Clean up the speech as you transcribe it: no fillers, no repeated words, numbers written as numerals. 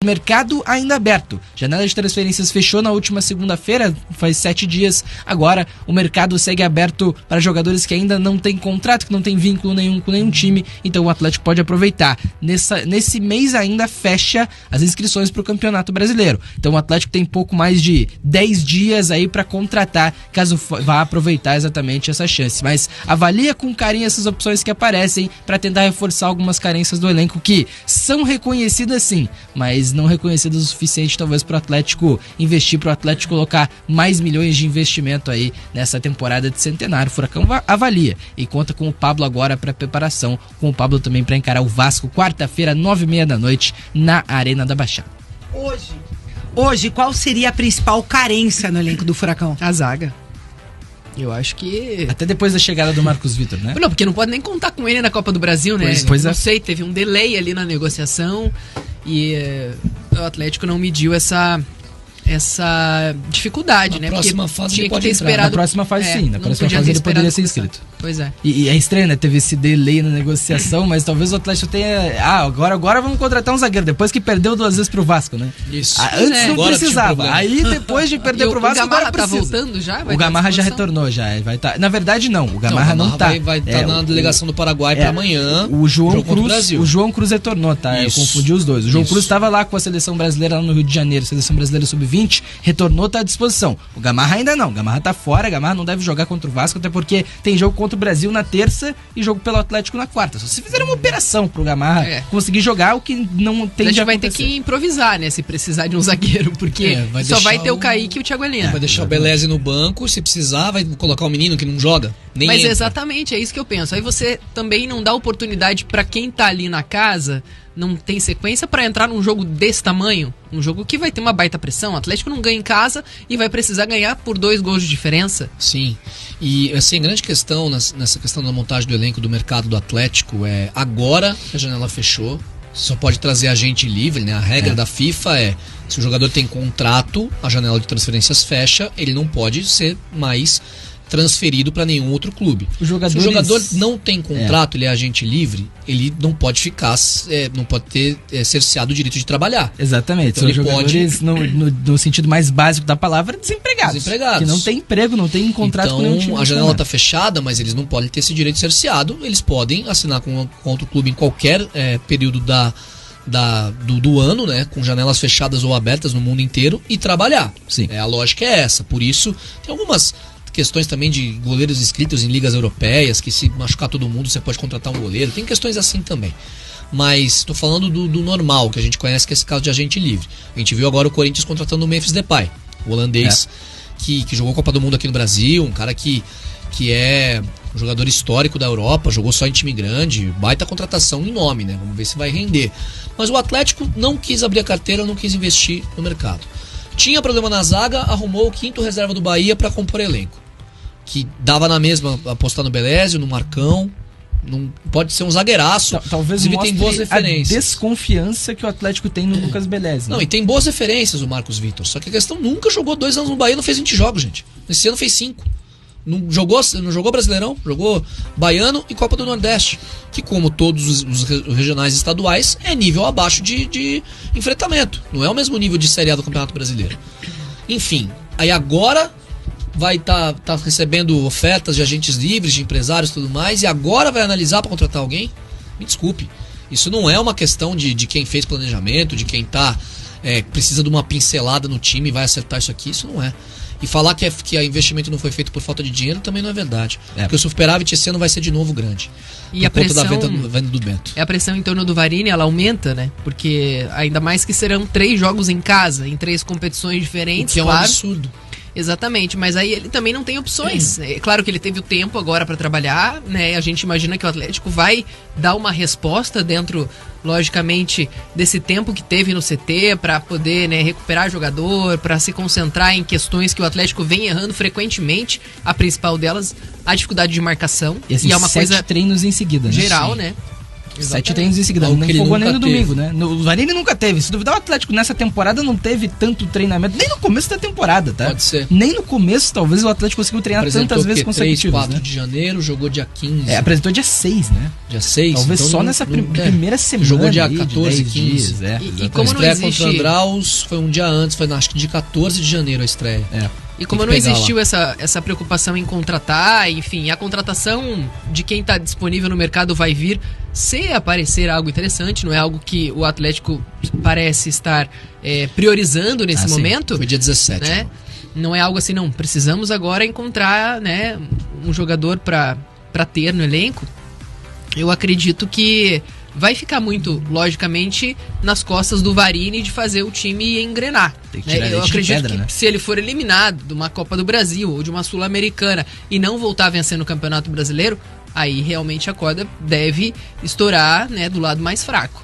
Mercado ainda aberto. Janela de transferências fechou na última segunda-feira, faz 7 dias. Agora o mercado segue aberto para jogadores que ainda não têm contrato, que não têm vínculo nenhum com nenhum time. Então o Atlético pode aproveitar. Nesse mês ainda fecha as inscrições para o Campeonato Brasileiro. Então o Atlético tem pouco mais de 10 dias aí para contratar, caso vá aproveitar exatamente essa chance. Mas avalia com carinho essas opções que aparecem para tentar reforçar algumas carências do elenco que são reconhecidas sim, mas não reconhecidas o suficiente talvez para o Atlético investir, para o Atlético colocar mais milhões de investimento aí nessa temporada de centenário. O Furacão avalia e conta com o Pablo agora para preparação, com o Pablo também para encarar o Vasco quarta-feira, 9h30 da noite, na Arena da Baixada. Hoje, qual seria a principal carência no elenco do Furacão? A zaga. Eu acho que... Até depois da chegada do Marcos Vitor, né? Não, porque não pode nem contar com ele na Copa do Brasil, né? Pois é. Não sei, teve um delay ali na negociação e o Atlético não mediu essa dificuldade, né? Próxima porque fase tinha ele que pode ter entrar. esperado. Na próxima fase sim, na não próxima podia fase ter ele poderia ser esperado inscrito. Pois é. E é estranho, né? Teve esse delay na negociação, mas talvez o Atlético tenha... agora vamos contratar um zagueiro, depois que perdeu 2 vezes pro Vasco, né? Isso. Antes não Agora precisava. Aí depois de perder pro Vasco, o Gamarra agora tá precisa. voltando já? O Gamarra já retornou, já. Vai tá... Na verdade, não. O Gamarra não tá. Vai estar na delegação do Paraguai para amanhã. O João Cruz, Brasil. o João Cruz retornou, tá? Isso. Eu confundi os dois. O João Isso. Cruz estava lá com a seleção brasileira lá no Rio de Janeiro, seleção brasileira sub-20, retornou, tá à disposição. O Gamarra ainda não. O Gamarra tá fora, o Gamarra não deve jogar contra o Vasco, até porque tem jogo contra o Brasil na terça e jogo pelo Atlético na quarta. Só se fizer uma operação pro Gamarra conseguir jogar, o que não tem de acontecer. vai ter que improvisar, né? Se precisar de um zagueiro, porque só vai ter o Kaique e o Thiago Heleno. Vai deixar o Beleze no banco, se precisar, vai colocar o menino que não joga. Mas exatamente, é isso que eu penso. Aí você também não dá oportunidade pra quem tá ali na casa, não tem sequência pra entrar num jogo desse tamanho, um jogo que vai ter uma baita pressão. O Atlético não ganha em casa e vai precisar ganhar por 2 gols de diferença. Sim, e assim, a grande questão nessa questão da montagem do elenco do mercado do Atlético é agora que a janela fechou, só pode trazer agente livre, né? A regra da FIFA é, se o jogador tem contrato, a janela de transferências fecha, ele não pode ser mais transferido para nenhum outro clube. Se o jogador não tem contrato, ele é agente livre, ele não pode ficar, não pode ter cerceado o direito de trabalhar. Exatamente. Então São ele jogadores, no sentido mais básico da palavra, desempregados. Que não tem emprego, não tem contrato com nenhum time. Então a janela está fechada, mas eles não podem ter esse direito cerceado. Eles podem assinar com outro clube em qualquer período do ano, né, com janelas fechadas ou abertas no mundo inteiro e trabalhar. Sim. A lógica é essa. Por isso, tem algumas questões também de goleiros inscritos em ligas europeias, que se machucar todo mundo você pode contratar um goleiro, tem questões assim também. Mas estou falando do normal, que a gente conhece, que é esse caso de agente livre. A gente viu agora o Corinthians contratando o Memphis Depay, o holandês, que jogou a Copa do Mundo aqui no Brasil, um cara que é um jogador histórico da Europa, jogou só em time grande, baita contratação em nome, né? Vamos ver se vai render. Mas o Atlético não quis abrir a carteira, não quis investir no mercado. Tinha problema na zaga, arrumou o 5º reserva do Bahia para compor elenco, que dava na mesma apostar no Belésio, no Marcão. Não pode ser um zagueiraço. Talvez tem boas referências. A desconfiança que o Atlético tem no Lucas Belezi. Não, e tem boas referências o Marcos Vitor. Só que a questão, nunca jogou 2 anos no Bahia, não fez 20 jogos, gente. Esse ano fez 5. Não jogou Brasileirão, jogou Baiano e Copa do Nordeste, que, como todos os regionais estaduais, é nível abaixo de enfrentamento. Não é o mesmo nível de Série A do Campeonato Brasileiro. Enfim, aí agora vai tá recebendo ofertas de agentes livres, de empresários e tudo mais, e agora vai analisar para contratar alguém? Me desculpe. Isso não é uma questão de quem fez planejamento, de quem precisa de uma pincelada no time e vai acertar isso aqui. Isso não é. E falar que o investimento não foi feito por falta de dinheiro também não é verdade. Porque o superávit esse ano vai ser de novo grande. E a pressão da venda do Bento. A pressão em torno do Varini, ela aumenta, né? Porque ainda mais que serão 3 jogos em casa, em 3 competições diferentes, o que é um claro. absurdo. Exatamente, mas aí ele também não tem opções. É claro que ele teve o tempo agora para trabalhar, né? A gente imagina que o Atlético vai dar uma resposta dentro, logicamente, desse tempo que teve no CT para poder, né, recuperar jogador, para se concentrar em questões que o Atlético vem errando frequentemente. A principal delas, a dificuldade de marcação. E assim, é uma 7 coisa treinos em seguida, né? geral, né? 7 treinos em seguida. Algo Não que ele folgou nem nunca no teve. domingo, né? O Varini nunca teve. Se duvidar, o Atlético nessa temporada não teve tanto treinamento. Nem no começo da temporada, tá? Pode ser. Nem no começo, talvez, o Atlético conseguiu treinar Apresentou tantas vezes 3, consecutivas, 4 né? de janeiro, jogou dia 15. Apresentou dia 6, né? Dia 6. Talvez então só não- nessa não- primeira semana. Jogou dia aí, de 14, 10 15. dias, E exatamente. como a não estreia existe- contra o Andraus foi um dia antes, foi acho que de 14 de janeiro a estreia. E como Tem não que pegar existiu essa preocupação em contratar, enfim, a contratação de quem está disponível no mercado vai vir se aparecer algo interessante, não é algo que o Atlético parece estar priorizando nesse sim. momento, Foi dia 17. né? Não é algo assim, não, precisamos agora encontrar, né, um jogador para ter no elenco. Eu acredito que vai ficar muito, logicamente, nas costas do Varini de fazer o time engrenar. Tem que né? tirar Eu leite de acredito pedra, que né? se ele for eliminado de uma Copa do Brasil ou de uma Sul-Americana e não voltar a vencer no Campeonato Brasileiro, aí realmente a corda deve estourar, né, do lado mais fraco.